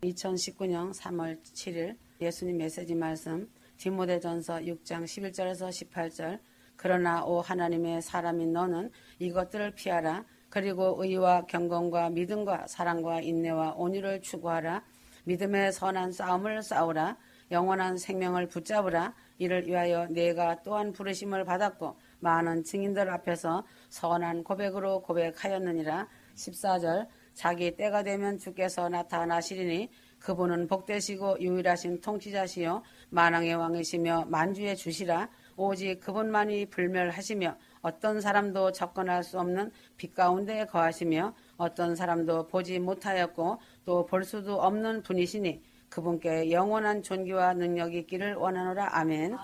2019년 3월 7일 예수님 메시지 말씀 디모데전서 6장 11절에서 18절. 그러나 오 하나님의 사람인 너는 이것들을 피하라. 그리고 의와 경건과 믿음과 사랑과 인내와 온유를 추구하라. 믿음의 선한 싸움을 싸우라. 영원한 생명을 붙잡으라. 이를 위하여 내가 또한 부르심을 받았고 많은 증인들 앞에서 선한 고백으로 고백하였느니라. 14절. 자기 때가 되면 주께서 나타나시리니 그분은 복되시고 유일하신 통치자시요 만왕의 왕이시며 만주의 주시라. 오직 그분만이 불멸하시며 어떤 사람도 접근할 수 없는 빛 가운데 거하시며 어떤 사람도 보지 못하였고 또 볼 수도 없는 분이시니 그분께 영원한 존귀와 능력이 있기를 원하노라. 아멘.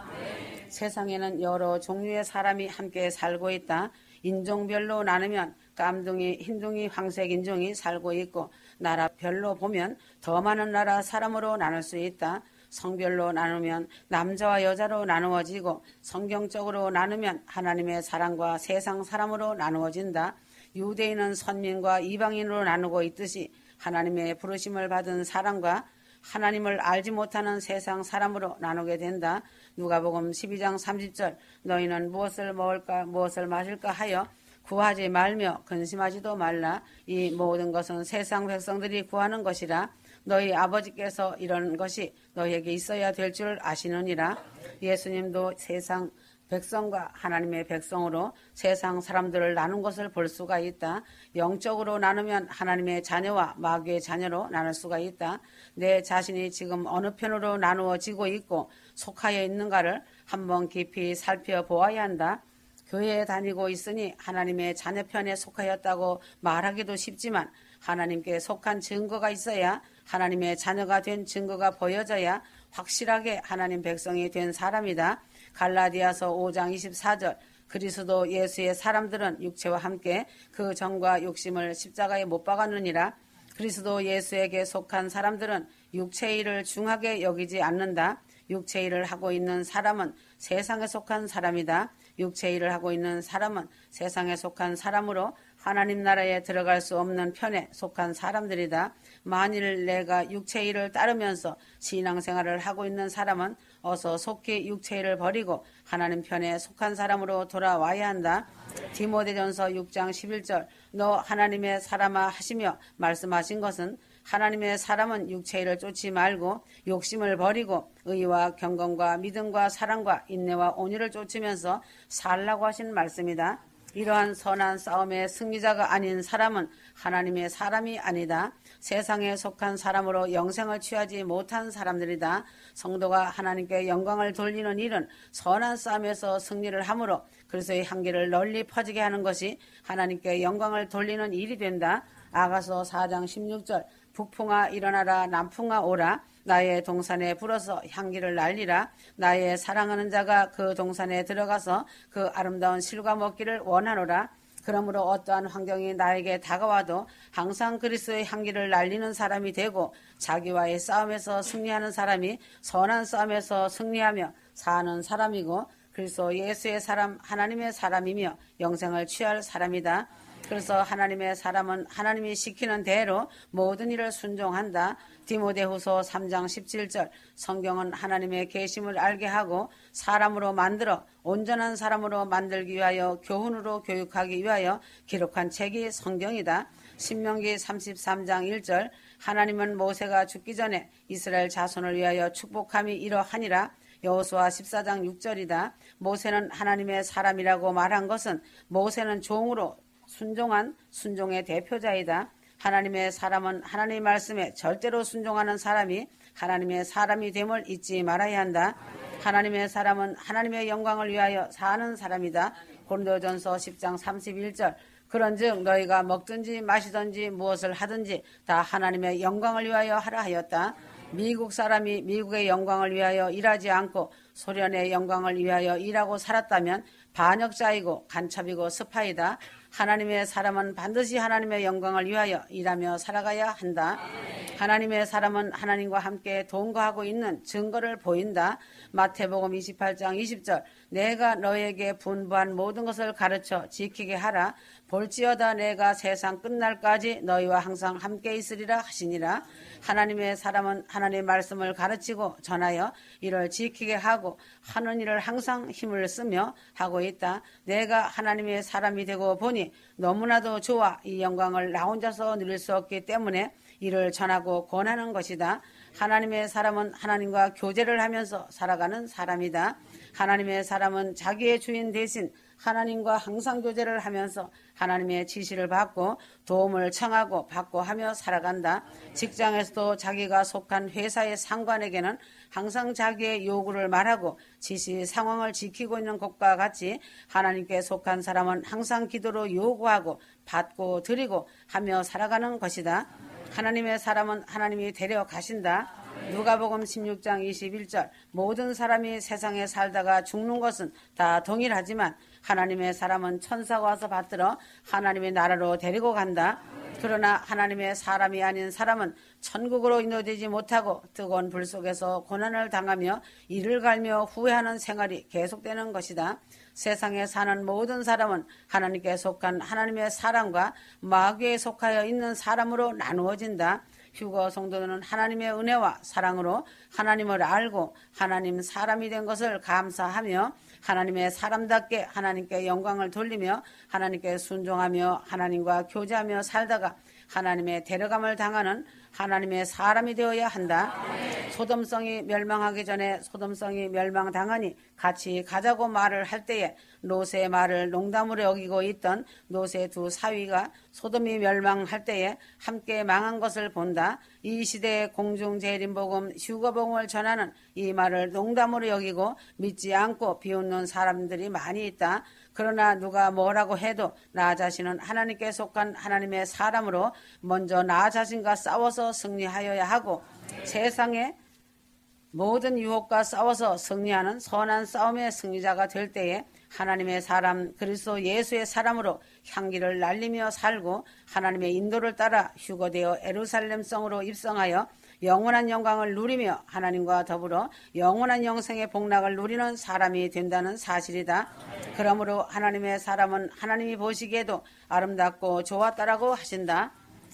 세상에는 여러 종류의 사람이 함께 살고 있다. 인종별로 나누면 깜둥이, 흰둥이, 황색인종이 살고 있고 나라별로 보면 더 많은 나라 사람으로 나눌 수 있다. 성별로 나누면 남자와 여자로 나누어지고 성경적으로 나누면 하나님의 사람과 세상 사람으로 나누어진다. 유대인은 선민과 이방인으로 나누고 있듯이 하나님의 부르심을 받은 사람과 하나님을 알지 못하는 세상 사람으로 나누게 된다. 누가복음 12장 30절. 너희는 무엇을 먹을까 무엇을 마실까 하여 구하지 말며 근심하지도 말라. 이 모든 것은 세상 백성들이 구하는 것이라. 너희 아버지께서 이런 것이 너희에게 있어야 될 줄 아시느니라. 예수님도 세상 백성과 하나님의 백성으로 세상 사람들을 나눈 것을 볼 수가 있다. 영적으로 나누면 하나님의 자녀와 마귀의 자녀로 나눌 수가 있다. 내 자신이 지금 어느 편으로 나누어지고 있고 속하여 있는가를 한번 깊이 살펴보아야 한다. 교회에 다니고 있으니 하나님의 자녀 편에 속하였다고 말하기도 쉽지만 하나님께 속한 증거가 있어야 하나님의 자녀가 된 증거가 보여져야 확실하게 하나님 백성이 된 사람이다. 갈라디아서 5장 24절. 그리스도 예수의 사람들은 육체와 함께 그 정과 욕심을 십자가에 못 박았느니라. 그리스도 예수에게 속한 사람들은 육체의 일을 중하게 여기지 않는다. 육체의 일을 하고 있는 사람은 세상에 속한 사람이다. 육체의 일을 하고 있는 사람은 세상에 속한 사람으로 하나님 나라에 들어갈 수 없는 편에 속한 사람들이다. 만일 내가 육체의 일을 따르면서 신앙생활을 하고 있는 사람은 어서 속히 육체의 일을 버리고 하나님 편에 속한 사람으로 돌아와야 한다. 디모데전서 6장 11절. 너 하나님의 사람아 하시며 말씀하신 것은 하나님의 사람은 육체의 일을 쫓지 말고 욕심을 버리고 의와 경건과 믿음과 사랑과 인내와 온유를 쫓으면서 살라고 하신 말씀이다. 이러한 선한 싸움의 승리자가 아닌 사람은 하나님의 사람이 아니다. 세상에 속한 사람으로 영생을 취하지 못한 사람들이다. 성도가 하나님께 영광을 돌리는 일은 선한 싸움에서 승리를 함으로 그리스도의 향기를 널리 퍼지게 하는 것이 하나님께 영광을 돌리는 일이 된다. 아가서 4장 16절. 북풍아 일어나라 남풍아 오라. 나의 동산에 불어서 향기를 날리라. 나의 사랑하는 자가 그 동산에 들어가서 그 아름다운 실과 먹기를 원하노라. 그러므로 어떠한 환경이 나에게 다가와도 항상 그리스도의 향기를 날리는 사람이 되고 자기와의 싸움에서 승리하는 사람이 선한 싸움에서 승리하며 사는 사람이고 그리스도 예수의 사람 하나님의 사람이며 영생을 취할 사람이다. 그래서 하나님의 사람은 하나님이 시키는 대로 모든 일을 순종한다. 디모데후서 3장 17절. 성경은 하나님의 계심을 알게 하고 사람으로 만들어 온전한 사람으로 만들기 위하여 교훈으로 교육하기 위하여 기록한 책이 성경이다. 신명기 33장 1절. 하나님은 모세가 죽기 전에 이스라엘 자손을 위하여 축복함이 이러하니라. 여호수아 14장 6절이다. 모세는 하나님의 사람이라고 말한 것은 모세는 종으로 순종한 순종의 대표자이다. 하나님의 사람은 하나님의 말씀에 절대로 순종하는 사람이 하나님의 사람이 됨을 잊지 말아야 한다. 하나님의 사람은 하나님의 영광을 위하여 사는 사람이다. 고린도전서 10장 31절. 그런즉 너희가 먹든지 마시든지 무엇을 하든지 다 하나님의 영광을 위하여 하라 하였다. 미국 사람이 미국의 영광을 위하여 일하지 않고 소련의 영광을 위하여 일하고 살았다면 반역자이고 간첩이고 스파이다. 하나님의 사람은 반드시 하나님의 영광을 위하여 일하며 살아가야 한다. 하나님의 사람은 하나님과 함께 동거하고 있는 증거를 보인다. 마태복음 28장 20절 내가 너에게 분부한 모든 것을 가르쳐 지키게 하라. 볼지어다 내가 세상 끝날까지 너희와 항상 함께 있으리라 하시니라. 하나님의 사람은 하나님의 말씀을 가르치고 전하여 이를 지키게 하고 하는 일을 항상 힘을 쓰며 하고 있다. 내가 하나님의 사람이 되고 보니 너무나도 좋아. 이 영광을 나 혼자서 누릴 수 없기 때문에 이를 전하고 권하는 것이다. 하나님의 사람은 하나님과 교제를 하면서 살아가는 사람이다. 하나님의 사람은 자기의 주인 대신 하나님과 항상 교제를 하면서 하나님의 지시를 받고 도움을 청하고 받고 하며 살아간다. 직장에서도 자기가 속한 회사의 상관에게는 항상 자기의 요구를 말하고 지시 상황을 지키고 있는 것과 같이 하나님께 속한 사람은 항상 기도로 요구하고 받고 드리고 하며 살아가는 것이다. 하나님의 사람은 하나님이 데려가신다. 누가복음 16장 21절 모든 사람이 세상에 살다가 죽는 것은 다 동일하지만 하나님의 사람은 천사가 와서 받들어 하나님의 나라로 데리고 간다. 그러나 하나님의 사람이 아닌 사람은 천국으로 인도되지 못하고 뜨거운 불 속에서 고난을 당하며 이를 갈며 후회하는 생활이 계속되는 것이다. 세상에 사는 모든 사람은 하나님께 속한 하나님의 사람과 마귀에 속하여 있는 사람으로 나누어진다. 휴거 성도는 하나님의 은혜와 사랑으로 하나님을 알고 하나님 사람이 된 것을 감사하며 하나님의 사람답게 하나님께 영광을 돌리며 하나님께 순종하며 하나님과 교제하며 살다가 하나님의 데려감을 당하는 하나님의 사람이 되어야 한다. 소돔성이 멸망하기 전에 소돔성이 멸망당하니 같이 가자고 말을 할 때에 롯의 말을 농담으로 여기고 있던 롯의 두 사위가 소돔이 멸망할 때에 함께 망한 것을 본다. 이 시대의 공중재림복음 휴거복음을 전하는 이 말을 농담으로 여기고 믿지 않고 비웃는 사람들이 많이 있다. 그러나 누가 뭐라고 해도 나 자신은 하나님께 속한 하나님의 사람으로 먼저 나 자신과 싸워서 승리하여야 하고 세상에 모든 유혹과 싸워서 승리하는 선한 싸움의 승리자가 될 때에 하나님의 사람 그리스도 예수의 사람으로 향기를 날리며 살고 하나님의 인도를 따라 휴거되어 예루살렘 성으로 입성하여 영원한 영광을 누리며 하나님과 더불어 영원한 영생의 복락을 누리는 사람이 된다는 사실이다. 그러므로 하나님의 사람은 하나님이 보시기에도 아름답고 좋았다라고 하신다.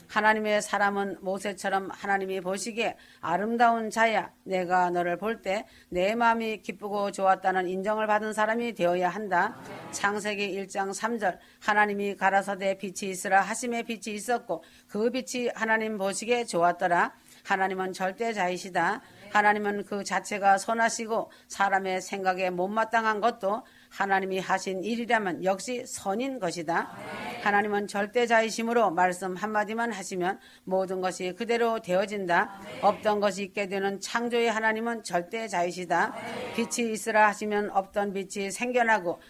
하나님의 사람은 모세처럼 하나님이 보시기에 아름다운 자야 내가 너를 볼 때 내 마음이 기쁘고 좋았다는 인정을 받은 사람이 되어야 한다. 창세기 1장 3절 하나님이 가라사대 빛이 있으라 하심에 빛이 있었고 그 빛이 하나님 보시기에 좋았더라. 하나님은 절대자이시다. 하나님은 그 자체가 선하시고 사람의 생각에 못마땅한 것도 하나님이 하신 일이라면 역시 선인 것이다. 하나님은 절대자이심으로 말씀 한마디만 하시면 모든 것이 그대로 되어진다. 없던 것이 있게 되는 창조의 하나님은 절대자이시다. 빛이 있으라 하시면 없던 빛이 생겨나고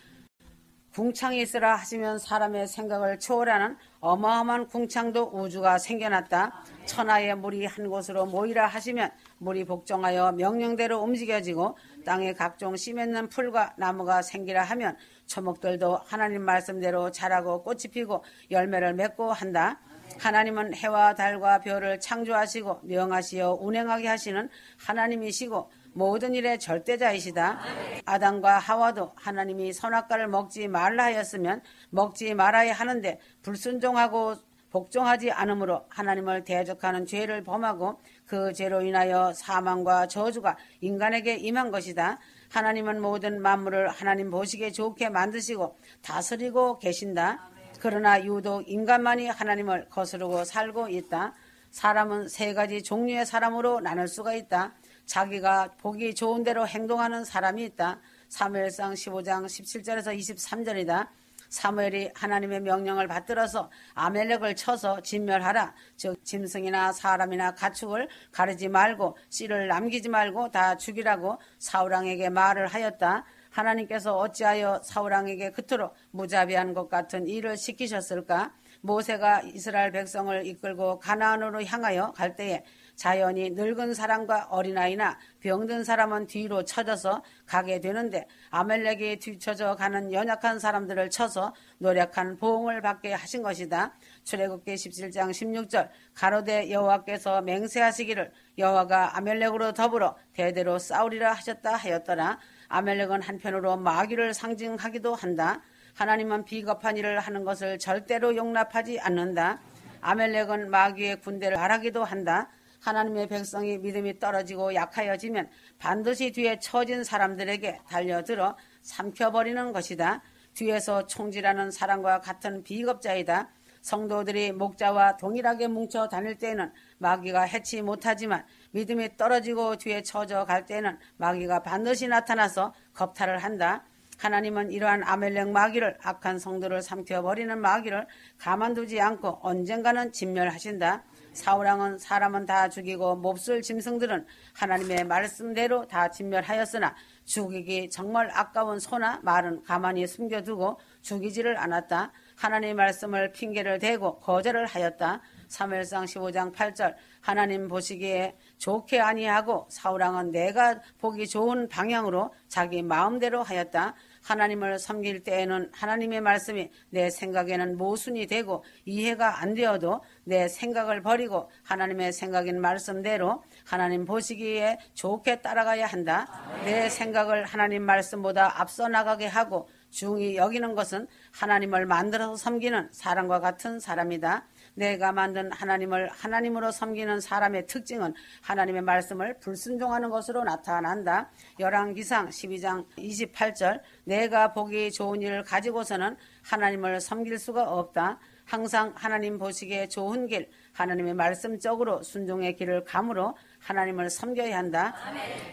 궁창이 있으라 하시면 사람의 생각을 초월하는 어마어마한 궁창도 우주가 생겨났다. 천하의 물이 한 곳으로 모이라 하시면 물이 복종하여 명령대로 움직여지고 땅에 각종 씨 맺는 풀과 나무가 생기라 하면 초목들도 하나님 말씀대로 자라고 꽃이 피고 열매를 맺고 한다. 하나님은 해와 달과 별을 창조하시고 명하시어 운행하게 하시는 하나님이시고 모든 일의 절대자이시다. 아담과 하와도 하나님이 선악과를 먹지 말라 하였으면 먹지 말아야 하는데 불순종하고 복종하지 않으므로 하나님을 대적하는 죄를 범하고 그 죄로 인하여 사망과 저주가 인간에게 임한 것이다. 하나님은 모든 만물을 하나님 보시기에 좋게 만드시고 다스리고 계신다. 그러나 유독 인간만이 하나님을 거스르고 살고 있다. 사람은 세 가지 종류의 사람으로 나눌 수가 있다. 자기가 보기 좋은 대로 행동하는 사람이 있다. 사무엘상 15장 17절에서 23절이다. 사무엘이 하나님의 명령을 받들어서 아멜렉을 쳐서 진멸하라. 즉 짐승이나 사람이나 가축을 가르지 말고 씨를 남기지 말고 다 죽이라고 사울왕에게 말을 하였다. 하나님께서 어찌하여 사울왕에게 그토록 무자비한 것 같은 일을 시키셨을까? 모세가 이스라엘 백성을 이끌고 가나안으로 향하여 갈 때에 자연히 늙은 사람과 어린아이나 병든 사람은 뒤로 쳐져서 가게 되는데 아멜렉이 뒤쳐져 가는 연약한 사람들을 쳐서 노력한 보응을 받게 하신 것이다. 출애굽기 17장 16절 가로되 여호와께서 맹세하시기를 여호와가 아멜렉으로 더불어 대대로 싸우리라 하셨다 하였더라. 아멜렉은 한편으로 마귀를 상징하기도 한다. 하나님은 비겁한 일을 하는 것을 절대로 용납하지 않는다. 아멜렉은 마귀의 군대를 말하기도 한다. 하나님의 백성이 믿음이 떨어지고 약하여지면 반드시 뒤에 처진 사람들에게 달려들어 삼켜버리는 것이다. 뒤에서 총질하는 사람과 같은 비겁자이다. 성도들이 목자와 동일하게 뭉쳐 다닐 때는 마귀가 해치 못하지만 믿음이 떨어지고 뒤에 처져 갈 때는 마귀가 반드시 나타나서 겁탈을 한다. 하나님은 이러한 아멜렉 마귀를 악한 성도를 삼켜버리는 마귀를 가만두지 않고 언젠가는 진멸하신다. 사울왕은 사람은 다 죽이고 몹쓸 짐승들은 하나님의 말씀대로 다 진멸하였으나 죽이기 정말 아까운 소나 말은 가만히 숨겨두고 죽이지를 않았다. 하나님의 말씀을 핑계를 대고 거절을 하였다. 사무엘상 15장 8절 하나님 보시기에 좋게 아니하고 사울왕은 내가 보기 좋은 방향으로 자기 마음대로 하였다. 하나님을 섬길 때에는 하나님의 말씀이 내 생각에는 모순이 되고 이해가 안 되어도 내 생각을 버리고 하나님의 생각인 말씀대로 하나님 보시기에 좋게 따라가야 한다. 내 생각을 하나님 말씀보다 앞서 나가게 하고 중히 여기는 것은 하나님을 만들어서 섬기는 사람과 같은 사람이다. 내가 만든 하나님을 하나님으로 섬기는 사람의 특징은 하나님의 말씀을 불순종하는 것으로 나타난다. 열왕기상 12장 28절 내가 보기 좋은 일을 가지고서는 하나님을 섬길 수가 없다. 항상 하나님 보시기에 좋은 길, 하나님의 말씀적으로 순종의 길을 감으로 하나님을 섬겨야 한다.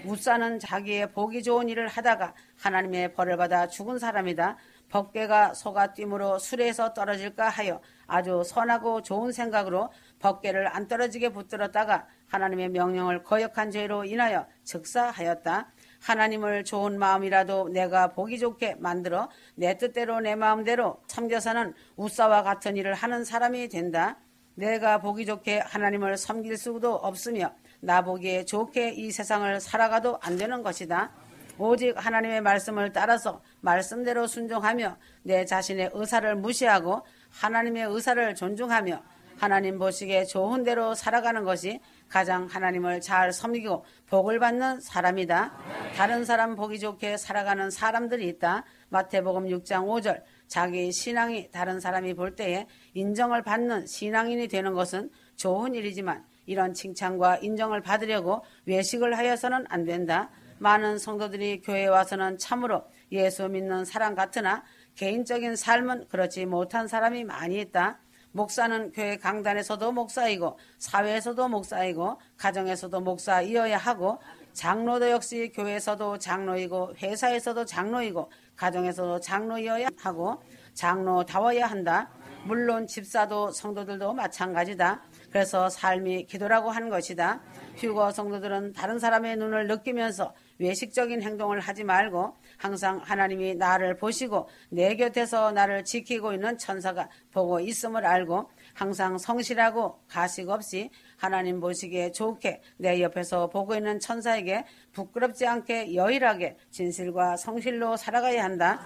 우사는 자기의 보기 좋은 일을 하다가 하나님의 벌을 받아 죽은 사람이다. 법궤가 소가 뜀으로 수레에서 떨어질까 하여 아주 선하고 좋은 생각으로 법궤를 안 떨어지게 붙들었다가 하나님의 명령을 거역한 죄로 인하여 즉사하였다. 하나님을 좋은 마음이라도 내가 보기 좋게 만들어 내 뜻대로 내 마음대로 섬겨서는 우사와 같은 일을 하는 사람이 된다. 내가 보기 좋게 하나님을 섬길 수도 없으며 나 보기에 좋게 이 세상을 살아가도 안 되는 것이다. 오직 하나님의 말씀을 따라서 말씀대로 순종하며 내 자신의 의사를 무시하고 하나님의 의사를 존중하며 하나님 보시기에 좋은 대로 살아가는 것이 가장 하나님을 잘 섬기고 복을 받는 사람이다. 다른 사람 보기 좋게 살아가는 사람들이 있다. 마태복음 6장 5절 자기 신앙이 다른 사람이 볼 때에 인정을 받는 신앙인이 되는 것은 좋은 일이지만 이런 칭찬과 인정을 받으려고 외식을 하여서는 안 된다. 많은 성도들이 교회에 와서는 참으로 예수 믿는 사람 같으나 개인적인 삶은 그렇지 못한 사람이 많이 있다. 목사는 교회 강단에서도 목사이고 사회에서도 목사이고 가정에서도 목사이어야 하고 장로도 역시 교회에서도 장로이고 회사에서도 장로이고 가정에서도 장로이어야 하고 장로다워야 한다. 물론 집사도 성도들도 마찬가지다. 그래서 삶이 기도라고 하는 것이다. 휴거 성도들은 다른 사람의 눈을 느끼면서 외식적인 행동을 하지 말고 항상 하나님이 나를 보시고 내 곁에서 나를 지키고 있는 천사가 보고 있음을 알고 항상 성실하고 가식 없이 하나님 보시기에 좋게 내 옆에서 보고 있는 천사에게 부끄럽지 않게 여일하게 진실과 성실로 살아가야 한다.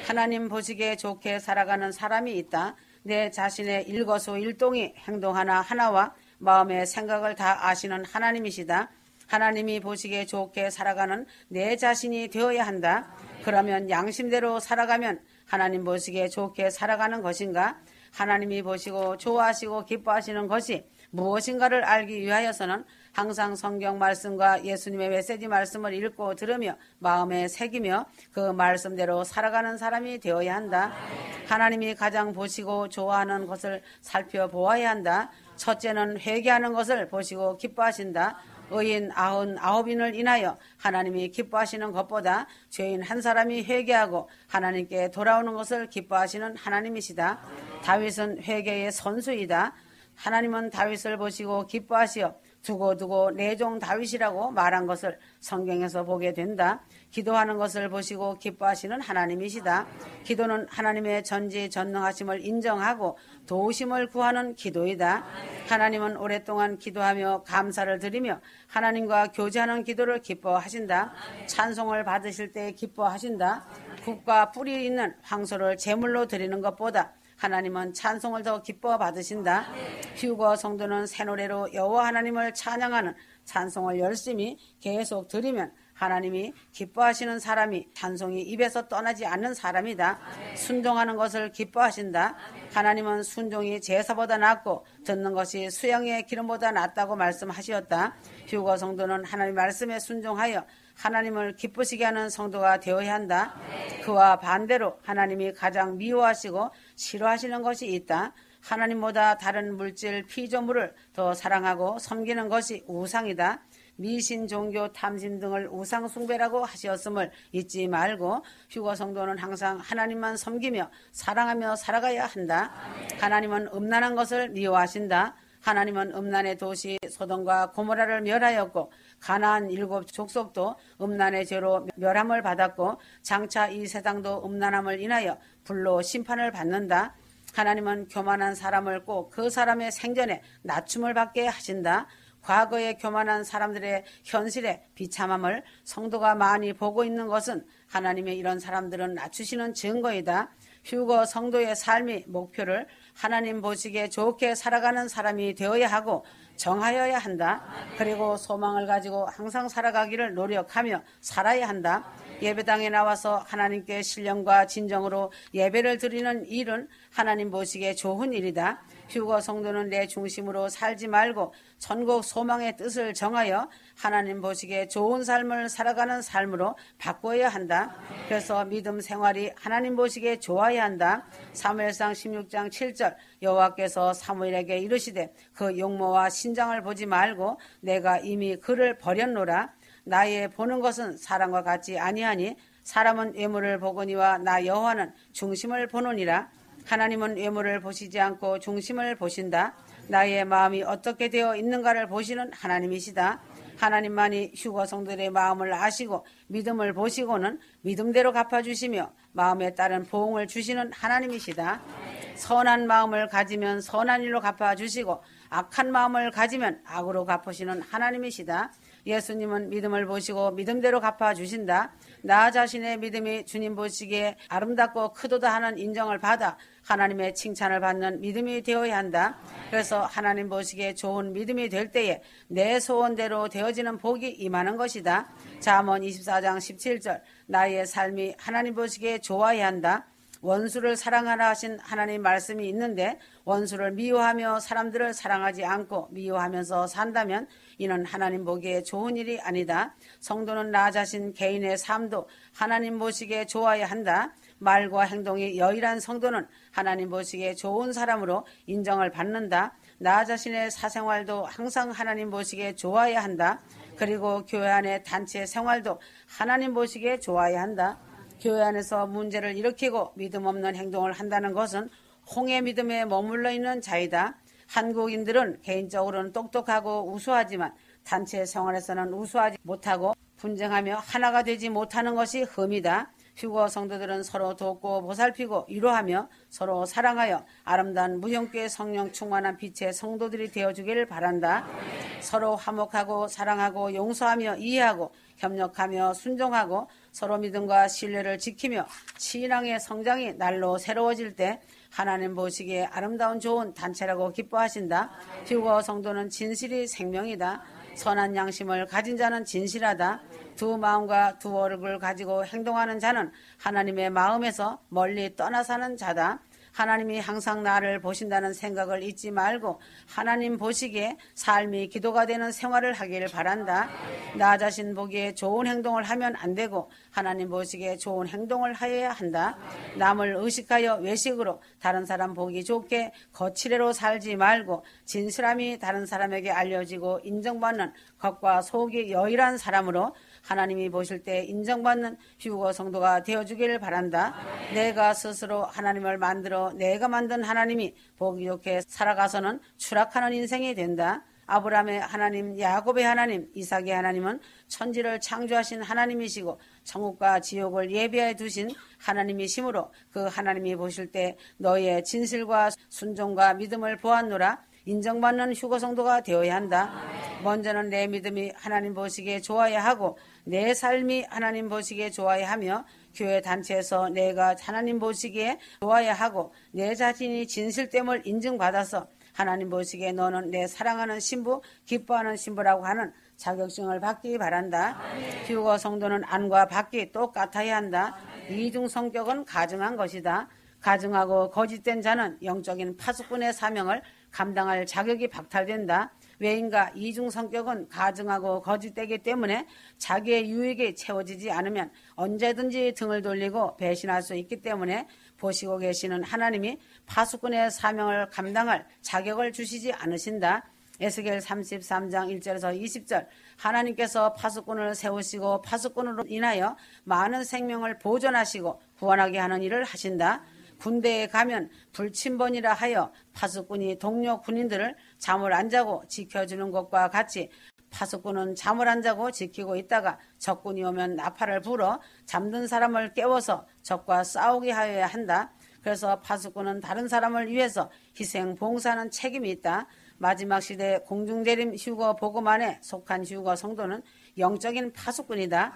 하나님 보시기에 좋게 살아가는 사람이 있다. 내 자신의 일거수일동이 행동 하나하나와 마음의 생각을 다 아시는 하나님이시다. 하나님이 보시기에 좋게 살아가는 내 자신이 되어야 한다. 그러면 양심대로 살아가면 하나님 보시기에 좋게 살아가는 것인가? 하나님이 보시고 좋아하시고 기뻐하시는 것이 무엇인가를 알기 위하여서는 항상 성경 말씀과 예수님의 메시지 말씀을 읽고 들으며 마음에 새기며 그 말씀대로 살아가는 사람이 되어야 한다. 하나님이 가장 보시고 좋아하는 것을 살펴보아야 한다. 첫째는 회개하는 것을 보시고 기뻐하신다. 의인 99인을 인하여 하나님이 기뻐하시는 것보다 죄인 한 사람이 회개하고 하나님께 돌아오는 것을 기뻐하시는 하나님이시다. 다윗은 회개의 선수이다. 하나님은 다윗을 보시고 기뻐하시어 두고두고 내 종 다윗이라고 말한 것을 성경에서 보게 된다. 기도하는 것을 보시고 기뻐하시는 하나님이시다. 기도는 하나님의 전지전능하심을 인정하고 도우심을 구하는 기도이다. 하나님은 오랫동안 기도하며 감사를 드리며 하나님과 교제하는 기도를 기뻐하신다. 찬송을 받으실 때 기뻐하신다. 붓과 뿔이 있는 황소를 제물로 드리는 것보다 하나님은 찬송을 더 기뻐 받으신다. 휴거 성도는 새 노래로 여호와 하나님을 찬양하는 찬송을 열심히 계속 드리면 하나님이 기뻐하시는 사람이 찬송이 입에서 떠나지 않는 사람이다. 순종하는 것을 기뻐하신다. 하나님은 순종이 제사보다 낫고 듣는 것이 수양의 기름보다 낫다고 말씀하셨다. 휴거 성도는 하나님 말씀에 순종하여 하나님을 기쁘시게 하는 성도가 되어야 한다. 그와 반대로 하나님이 가장 미워하시고 싫어하시는 것이 있다. 하나님보다 다른 물질, 피조물을 더 사랑하고 섬기는 것이 우상이다. 미신, 종교, 탐심 등을 우상 숭배라고 하셨음을 잊지 말고 휴거 성도는 항상 하나님만 섬기며 사랑하며 살아가야 한다. 하나님은 음란한 것을 미워하신다. 하나님은 음란의 도시 소돔과 고모라를 멸하였고 가나안 7 족속도 음란의 죄로 멸함을 받았고 장차 이 세상도 음란함을 인하여 불로 심판을 받는다. 하나님은 교만한 사람을 꼭 그 사람의 생전에 낮춤을 받게 하신다. 과거에 교만한 사람들의 현실에 비참함을 성도가 많이 보고 있는 것은 하나님의 이런 사람들은 낮추시는 증거이다. 휴거 성도의 삶의 목표를 하나님 보시기에 좋게 살아가는 사람이 되어야 하고 정하여야 한다. 그리고 소망을 가지고 항상 살아가기를 노력하며 살아야 한다. 예배당에 나와서 하나님께 신령과 진정으로 예배를 드리는 일은 하나님 보시기에 좋은 일이다. 휴거 성도는 내 중심으로 살지 말고 천국 소망의 뜻을 정하여 하나님 보시기에 좋은 삶을 살아가는 삶으로 바꿔야 한다. 그래서 믿음 생활이 하나님 보시기에 좋아야 한다. 사무엘상 16장 7절 여호와께서 사무엘에게 이르시되 그 용모와 신장을 보지 말고 내가 이미 그를 버렸노라. 나의 보는 것은 사람과 같지 아니하니 사람은 외모를 보거니와 나 여호와는 중심을 보노니라. 하나님은 외모를 보시지 않고 중심을 보신다. 나의 마음이 어떻게 되어 있는가를 보시는 하나님이시다. 하나님만이 휴거 성도들의 마음을 아시고 믿음을 보시고는 믿음대로 갚아주시며 마음에 따른 보응을 주시는 하나님이시다. 선한 마음을 가지면 선한 일로 갚아주시고 악한 마음을 가지면 악으로 갚으시는 하나님이시다. 예수님은 믿음을 보시고 믿음대로 갚아주신다. 나 자신의 믿음이 주님 보시기에 아름답고 크도다 하는 인정을 받아 하나님의 칭찬을 받는 믿음이 되어야 한다. 그래서 하나님 보시기에 좋은 믿음이 될 때에 내 소원대로 되어지는 복이 임하는 것이다. 잠언 24장 17절 나의 삶이 하나님 보시기에 좋아야 한다. 원수를 사랑하라 하신 하나님 말씀이 있는데 원수를 미워하며 사람들을 사랑하지 않고 미워하면서 산다면 이는 하나님 보기에 좋은 일이 아니다. 성도는 나 자신 개인의 삶도 하나님 보시기에 좋아야 한다. 말과 행동이 여일한 성도는 하나님 보시기에 좋은 사람으로 인정을 받는다. 나 자신의 사생활도 항상 하나님 보시기에 좋아야 한다. 그리고 교회 안의 단체 생활도 하나님 보시기에 좋아야 한다. 교회 안에서 문제를 일으키고 믿음 없는 행동을 한다는 것은 홍해 믿음에 머물러 있는 자이다. 한국인들은 개인적으로는 똑똑하고 우수하지만 단체 생활에서는 우수하지 못하고 분쟁하며 하나가 되지 못하는 것이 흠이다. 휴거 성도들은 서로 돕고 보살피고 위로하며 서로 사랑하여 아름다운 무형교회 성령 충만한 빛의 성도들이 되어주기를 바란다. 서로 화목하고 사랑하고 용서하며 이해하고 협력하며 순종하고 서로 믿음과 신뢰를 지키며 신앙의 성장이 날로 새로워질 때 하나님 보시기에 아름다운 좋은 단체라고 기뻐하신다. 휴거 성도는 진실이 생명이다. 선한 양심을 가진 자는 진실하다. 두 마음과 두 얼굴을 가지고 행동하는 자는 하나님의 마음에서 멀리 떠나 사는 자다. 하나님이 항상 나를 보신다는 생각을 잊지 말고 하나님 보시기에 삶이 기도가 되는 생활을 하길 바란다. 나 자신 보기에 좋은 행동을 하면 안 되고 하나님 보시기에 좋은 행동을 하여야 한다. 남을 의식하여 외식으로 다른 사람 보기 좋게 거칠애로 살지 말고 진실함이 다른 사람에게 알려지고 인정받는 겉과 속이 여일한 사람으로 하나님이 보실 때 인정받는 휴거 성도가 되어주기를 바란다. 내가 스스로 하나님을 만들어 말대로 내가 만든 하나님이 보기 좋게 살아가서는 추락하는 인생이 된다. 아브라함의 하나님, 야곱의 하나님, 이삭의 하나님은 천지를 창조하신 하나님이시고 천국과 지옥을 예비해 두신 하나님이시므로 그 하나님이 보실 때 너희의 진실과 순종과 믿음을 보았노라. 인정받는 휴거 성도가 되어야 한다. 먼저는 내 믿음이 하나님 보시기에 좋아야 하고 내 삶이 하나님 보시기에 좋아야 하며 교회 단체에서 내가 하나님 보시기에 좋아야 하고 내 자신이 진실됨을 인증받아서 하나님 보시기에 너는 내 사랑하는 신부, 기뻐하는 신부라고 하는 자격증을 받기 바란다. 휴거 성도는 안과 밖이 똑같아야 한다. 이중 성격은 가증한 것이다. 가증하고 거짓된 자는 영적인 파수꾼의 사명을 감당할 자격이 박탈된다. 왜인가? 이중 성격은 가증하고 거짓되기 때문에 자기의 유익이 채워지지 않으면 언제든지 등을 돌리고 배신할 수 있기 때문에 보시고 계시는 하나님이 파수꾼의 사명을 감당할 자격을 주시지 않으신다. 에스겔 33장 1절에서 20절 하나님께서 파수꾼을 세우시고 파수꾼으로 인하여 많은 생명을 보존하시고 구원하게 하는 일을 하신다. 군대에 가면 불침번이라 하여 파수꾼이 동료 군인들을 잠을 안 자고 지켜주는 것과 같이 파수꾼은 잠을 안 자고 지키고 있다가 적군이 오면 나팔을 불어 잠든 사람을 깨워서 적과 싸우게 하여야 한다. 그래서 파수꾼은 다른 사람을 위해서 희생 봉사하는 책임이 있다. 마지막 시대 공중재림 휴거 복음안에 속한 휴거 성도는 영적인 파수꾼이다.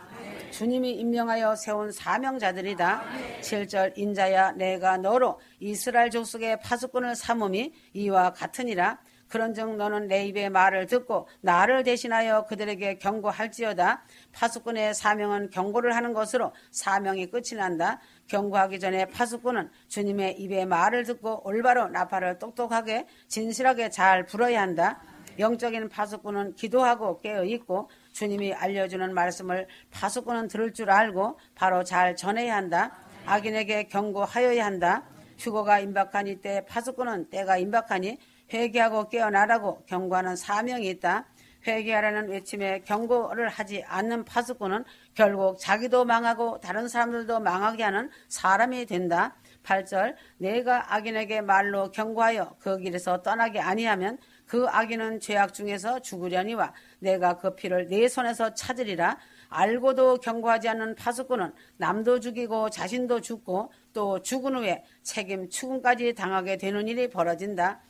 주님이 임명하여 세운 사명자들이다. 7절 인자야 내가 너로 이스라엘 족속의 파수꾼을 삼음이 이와 같으니라. 그런즉 너는 내 입의 말을 듣고 나를 대신하여 그들에게 경고할지어다. 파수꾼의 사명은 경고를 하는 것으로 사명이 끝이 난다. 경고하기 전에 파수꾼은 주님의 입의 말을 듣고 올바로 나팔을 똑똑하게 진실하게 잘 불어야 한다. 영적인 파수꾼은 기도하고 깨어있고 주님이 알려주는 말씀을 파수꾼은 들을 줄 알고 바로 잘 전해야 한다. 악인에게 경고하여야 한다. 휴거가 임박한 이때 파수꾼은 때가 임박하니 회개하고 깨어나라고 경고하는 사명이 있다. 회개하라는 외침에 경고를 하지 않는 파수꾼은 결국 자기도 망하고 다른 사람들도 망하게 하는 사람이 된다. 8절 내가 악인에게 말로 경고하여 그 길에서 떠나게 아니하면 그 악인은 죄악 중에서 죽으려니와 내가 그 피를 내 손에서 찾으리라. 알고도 경고하지 않는 파수꾼은 남도 죽이고 자신도 죽고 또 죽은 후에 책임 추궁까지 당하게 되는 일이 벌어진다.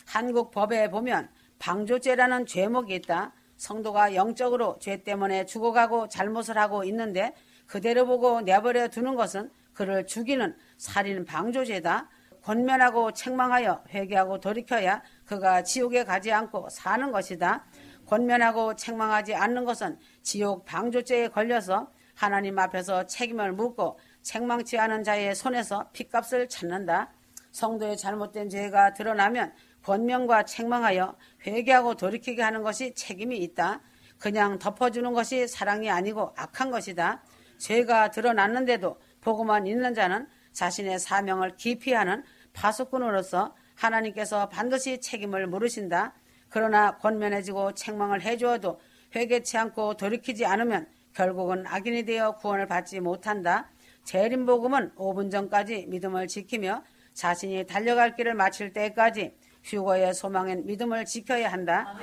한국 법에 보면 방조죄라는 죄목이 있다. 성도가 영적으로 죄 때문에 죽어가고 잘못을 하고 있는데 그대로 보고 내버려 두는 것은 그를 죽이는 살인 방조죄다. 권면하고 책망하여 회개하고 돌이켜야 그가 지옥에 가지 않고 사는 것이다. 권면하고 책망하지 않는 것은 지옥 방조죄에 걸려서 하나님 앞에서 책임을 묻고 책망치 않은 자의 손에서 핏값을 찾는다. 성도의 잘못된 죄가 드러나면 권면과 책망하여 회개하고 돌이키게 하는 것이 책임이 있다. 그냥 덮어주는 것이 사랑이 아니고 악한 것이다. 죄가 드러났는데도 보고만 있는 자는 자신의 사명을 기피하는 파수꾼으로서 하나님께서 반드시 책임을 물으신다. 그러나 권면해주고 책망을 해주어도 회개치 않고 돌이키지 않으면 결국은 악인이 되어 구원을 받지 못한다. 재림복음은 5분 전까지 믿음을 지키며 자신이 달려갈 길을 마칠 때까지 휴거의 소망엔 믿음을 지켜야 한다.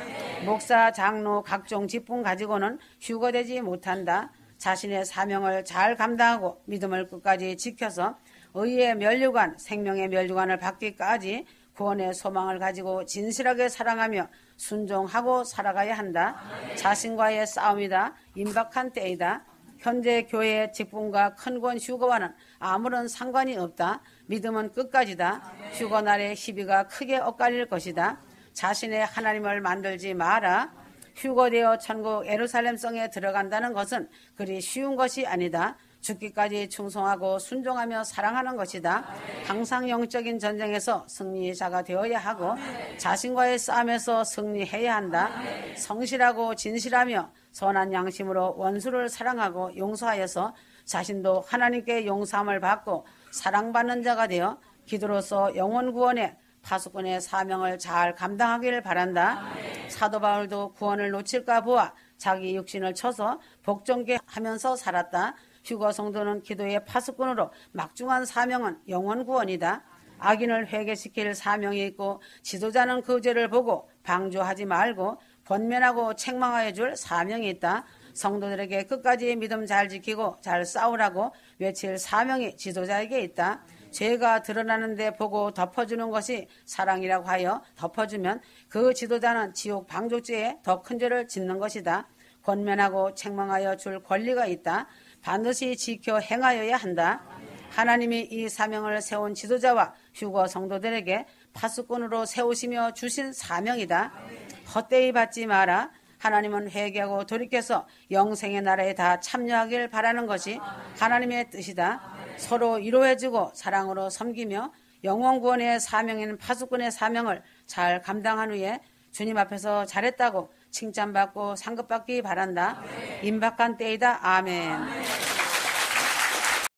목사, 장로, 각종 직분 가지고는 휴거되지 못한다. 자신의 사명을 잘 감당하고 믿음을 끝까지 지켜서 의의 면류관, 생명의 면류관을 받기까지 구원의 소망을 가지고 진실하게 사랑하며 순종하고 살아가야 한다. 자신과의 싸움이다. 임박한 때이다. 현재 교회의 직분과 큰 권 휴거와는 아무런 상관이 없다. 믿음은 끝까지다. 휴거 날에 시비가 크게 엇갈릴 것이다. 자신의 하나님을 만들지 마라. 휴거되어 천국 예루살렘 성에 들어간다는 것은 그리 쉬운 것이 아니다. 죽기까지 충성하고 순종하며 사랑하는 것이다. 항상 영적인 전쟁에서 승리자가 되어야 하고 자신과의 싸움에서 승리해야 한다. 성실하고 진실하며 선한 양심으로 원수를 사랑하고 용서하여서 자신도 하나님께 용서함을 받고 사랑받는 자가 되어 기도로서 영혼 구원에 파수꾼의 사명을 잘 감당하기를 바란다. 사도 바울도 구원을 놓칠까 보아 자기 육신을 쳐서 복종케 하면서 살았다. 휴거 성도는 기도의 파수꾼으로 막중한 사명은 영혼 구원이다. 악인을 회개시킬 사명이 있고 지도자는 그 죄를 보고 방조하지 말고 권면하고 책망하여 줄 사명이 있다. 성도들에게 끝까지 믿음 잘 지키고 잘 싸우라고 외칠 사명이 지도자에게 있다. 죄가 드러나는데 보고 덮어주는 것이 사랑이라고 하여 덮어주면 그 지도자는 지옥 방족죄에 더 큰 죄를 짓는 것이다. 권면하고 책망하여 줄 권리가 있다. 반드시 지켜 행하여야 한다. 하나님이 이 사명을 세운 지도자와 휴거 성도들에게 파수꾼으로 세우시며 주신 사명이다. 헛되이 받지 마라. 하나님은 회개하고 돌이켜서 영생의 나라에 다 참여하길 바라는 것이 하나님의 뜻이다. 서로 위로해주고 사랑으로 섬기며 영원 구원의 사명인 파수꾼의 사명을 잘 감당한 후에 주님 앞에서 잘했다고 칭찬받고 상급받기 바란다. 임박한 때이다. 아멘.